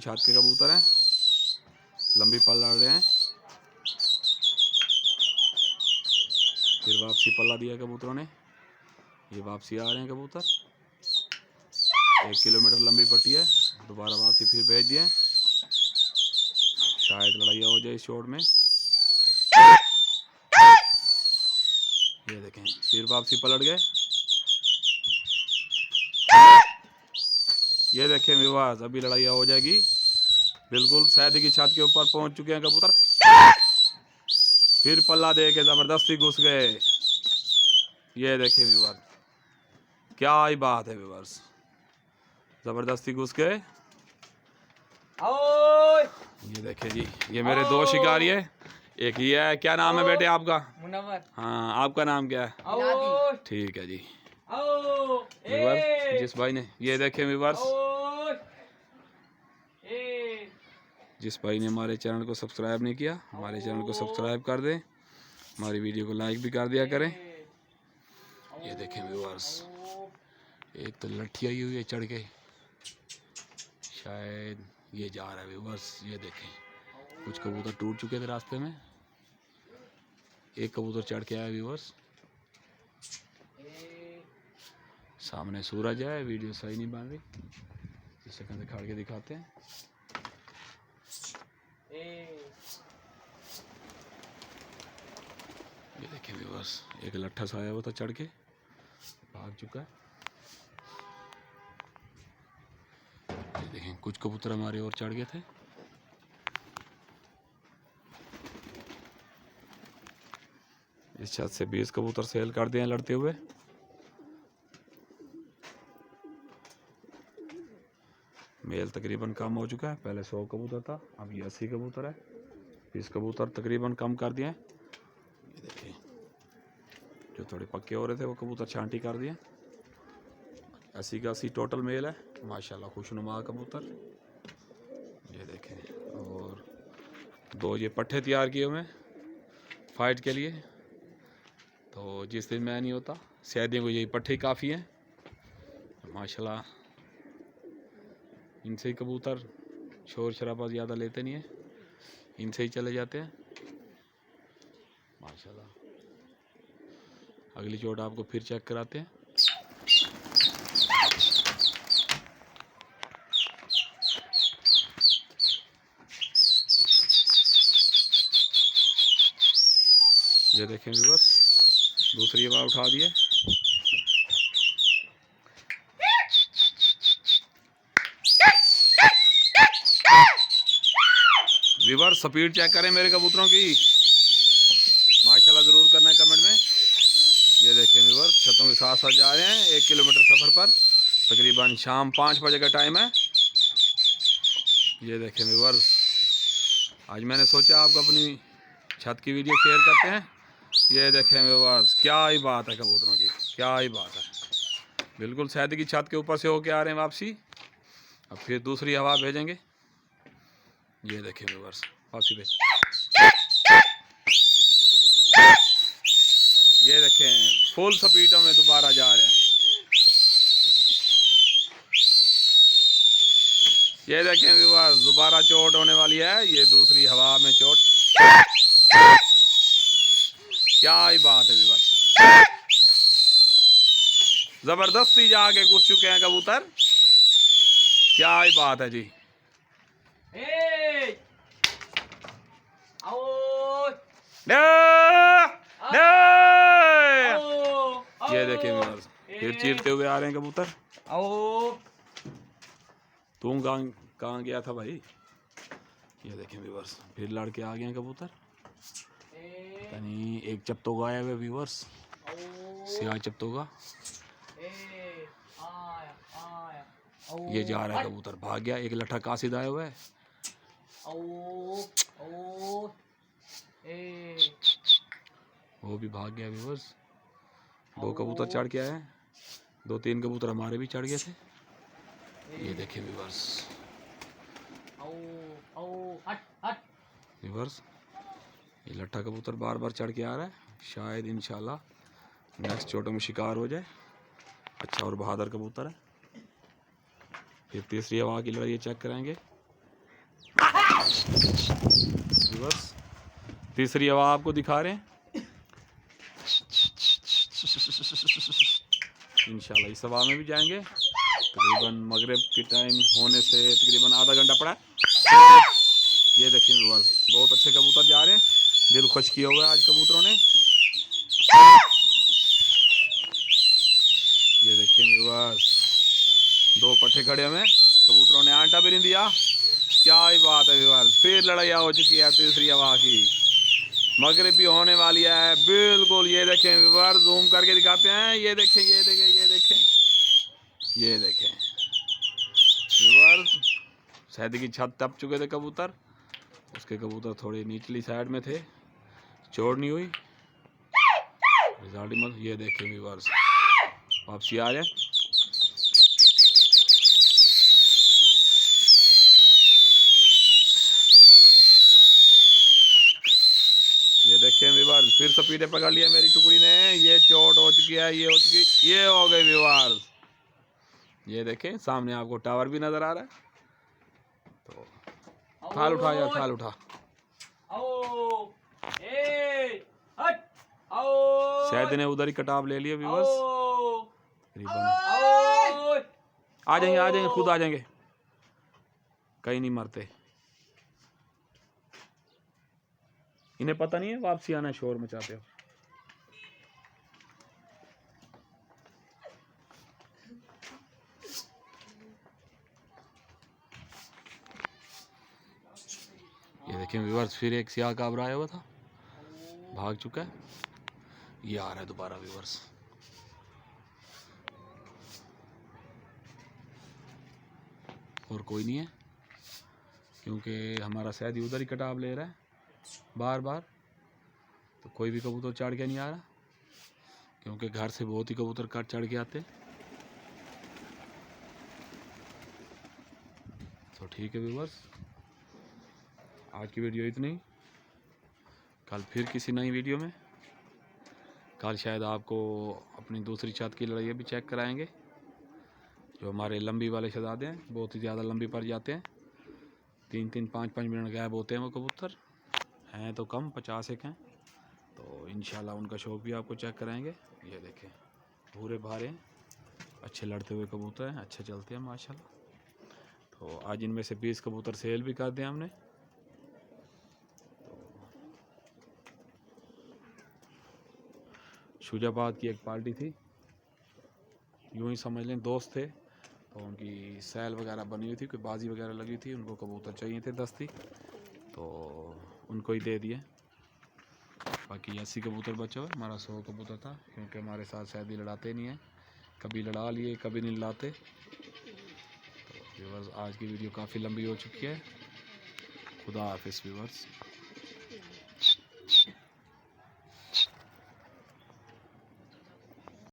छात के कबूतर हैं, लंबी पल्ला रहे हैं। फिर वापसी पल्ला दिया कबूतरों ने, ये वापसी आ रहे हैं कबूतर। 1 किलोमीटर लंबी पट्टी है, दोबारा वापसी फिर भेज दिए। शायद लड़ाई हो जाए इस शॉट में। ये देखें फिर वापसी पलट गए। ये देखें विवाद, अभी लड़ाई हो जाएगी। बिल्कुल सैदी की छत के ऊपर पहुंच चुके हैं कबूतर। फिर पल्ला दे के जबरदस्ती घुस गए। ये देखें विवाद, क्या ही बात है विवाद, जबरदस्ती घुस गए। ये देखें जी, ये मेरे दो शिकारी है। एक ये है, क्या नाम है बेटे आपका? मुनव्वर। हाँ, आपका नाम क्या है? ठीक है जी। विवर्स, जिस भाई ने, ये देखें विवर्स, जिस भाई ने हमारे चैनल को सब्सक्राइब नहीं किया, हमारे चैनल को सब्सक्राइब कर दें, हमारी वीडियो को लाइक भी कर दिया करें। ये देखें विवर्स, एक तो लट्ठी आई हुई है चढ़ के, शायद ये जा रहा है विवर्स। ये देखें, कुछ कबूतर टूट चुके थे रास्ते में, एक कबूतर चढ़ के आया व्यूअर्स। सामने सूरज है, वीडियो सही नहीं बन रही, इस सेकंड दिखा के दिखाते हैं। ये देखिए व्यूअर्स, एक लट्ठा सा आया हुआ था चढ़ के, भाग चुका है। ये देखें, कुछ कबूतर हमारे और चढ़ गए थे। इस छत से 20 कबूतर सेल कर दिए हैं लड़ते हुए। मेल तकरीबन कम हो चुका है, पहले 100 कबूतर था, अब ये 80 कबूतर है। 20 कबूतर तकरीबन कम कर दिए। ये देखिए, जो थोड़े पक्के हो रहे थे वो कबूतर छांटी कर दिए। 80 का 80 टोटल मेल है, माशाल्लाह खुशनुमा कबूतर। ये देखें, और 2 ये पट्टे तैयार किए हुए फाइट के लिए। तो जिस दिन मैं नहीं होता, सैदियों को यही पट्टे काफ़ी हैं माशाल्लाह। इनसे ही कबूतर शोर शराबा ज़्यादा लेते नहीं हैं, इनसे ही चले जाते हैं माशाल्लाह। अगली चोट आपको फिर चेक कराते हैं। ये देखें व्यूअर्स, दूसरी हवा उठा दिए। व्यूअर्स, स्पीड चेक करें मेरे कबूतरों की, माशाल्लाह ज़रूर करना है कमेंट में। ये देखें व्यूअर्स, छतों के साथ साथ जा रहे हैं 1 किलोमीटर सफ़र पर। तकरीबन शाम 5 बजे का टाइम है। ये देखें व्यूअर्स, आज मैंने सोचा आपको अपनी छत की वीडियो शेयर करते हैं। ये देखें व्यूअर्स, क्या ही बात है कबूतरों की, क्या ही बात है। बिल्कुल सैदी की छत के ऊपर से होके आ रहे हैं वापसी। अब फिर दूसरी हवा भेजेंगे। ये देखें व्यूअर्स, वापसी भेज। ये देखें, फुल स्पीडों में दोबारा जा रहे हैं। ये देखें व्यूअर्स, दोबारा चोट होने वाली है। ये दूसरी हवा में चोट, क्या ही बात है व्यूअर्स, जबरदस्ती जाके घुस चुके हैं कबूतर, क्या ही बात है जी। ये देखें व्यूअर्स, फिर चीरते हुए आ रहे हैं कबूतर। तुम कहाँ गया था भाई? ये देखें व्यूअर्स, फिर लड़के आ गए हैं कबूतर। पता नहीं, एक चप्तो गायब है व्यूअर्स, सियाह चप्तो का। ये जा रहा है कबूतर, भाग गया। एक लट्ठा कासिद आया हुआ है। वो भी भाग गया व्यूअर्स। 2 कबूतर चढ़ के आए हैं, 2-3 कबूतर हमारे भी चढ़ गए थे। ये देखें व्यूअर्स, व्यूअर्स, ये लट्ठा कबूतर बार बार चढ़ के आ रहा है। शायद इंशाल्लाह नेक्स्ट चोटों में शिकार हो जाए। अच्छा और बहादुर कबूतर है। फिर तीसरी हवा की लड़ाई चेक कराएंगे। व्यूअर्स तीसरी हवा आपको दिखा रहे हैं। इंशाल्लाह इस हवा में भी जाएंगे। तकरीबन मगरिब के टाइम होने से तकरीबन आधा घंटा पड़ा है। ये देखिए व्यूअर्स बहुत अच्छे कबूतर जा रहे हैं, दिल खुश किया हुआ है आज कबूतरों ने। ये देखिए व्यूअर्स दो पट्टे खड़े हुए, कबूतरों ने आंटा भी नहीं दिया। क्या ही बात है व्यूअर्स, फिर लड़ाइयाँ हो चुकी है तीसरी हवा की। मगरिब भी होने वाली है बिल्कुल। ये देखें व्यूअर्स जूम करके दिखाते हैं। ये देखें ये देखें ये देखें ये देखें व्यूअर्स शायद की छत टप चुके थे कबूतर, उसके कबूतर थोड़ी निचली साइड में थे, चोट नहीं हुई। ये देखें व्यूअर्स वापसी आ जाए। ये देखें व्यूअर्स फिर स्पीडे पकड़ लिया मेरी टुकड़ी ने। ये चोट हो चुकी है, ये हो चुकी, ये हो गई व्यूअर्स। ये देखें सामने आपको टावर भी नजर आ रहा है। तो थाल उठा यार, थाल उठा। शायद ने उधर ही कटाव ले लिया व्यूअर्स। आ जाएंगे खुद आ जाएंगे, कहीं नहीं मरते। इन्हें पता नहीं है वापसी आना, शोर मचाते हो। ये देखें व्यूअर्स फिर एक सियाह काबरा आया हुआ था, भाग चुका है। ये आ रहा है दोबारा व्यूअर्स। और कोई नहीं है क्योंकि हमारा शायद उधर ही कटाव ले रहा है बार बार। तो कोई भी कबूतर चढ़ के नहीं आ रहा क्योंकि घर से बहुत ही कबूतर काट चढ़ के आते। तो ठीक है व्यूअर्स, आज की वीडियो इतनी। कल फिर किसी नई वीडियो में, कल शायद आपको अपनी दूसरी छत की लड़ाई भी चेक कराएंगे। जो हमारे लंबी वाले शहजादे हैं बहुत ही ज़्यादा लंबी पड़ जाते हैं, 3-3 5-5 मिनट गायब होते हैं वो कबूतर। हैं तो कम 50 एक हैं। तो इंशाल्लाह उनका शौक भी आपको चेक कराएंगे। ये देखें भूरे भारे अच्छे लड़ते हुए कबूतर हैं, अच्छे चलते हैं माशाल्लाह। तो आज इनमें से 20 कबूतर सेल भी कर दिए हमने। शुजाबाद की एक पार्टी थी, यूँ ही समझ लें दोस्त थे, तो उनकी सेल वगैरह बनी हुई थी, कोई बाजी वगैरह लगी थी, उनको कबूतर चाहिए थे 10 तो उनको ही दे दिए। बाकी 80 कबूतर बचे हुए, हमारा 100 कबूतर था क्योंकि हमारे साथ शायद ही लड़ाते नहीं हैं, कभी लड़ा लिए कभी नहीं लड़ाते। तो व्यूअर्स आज की वीडियो काफ़ी लंबी हो चुकी है। खुदा हाफिज़ व्यूअर्स।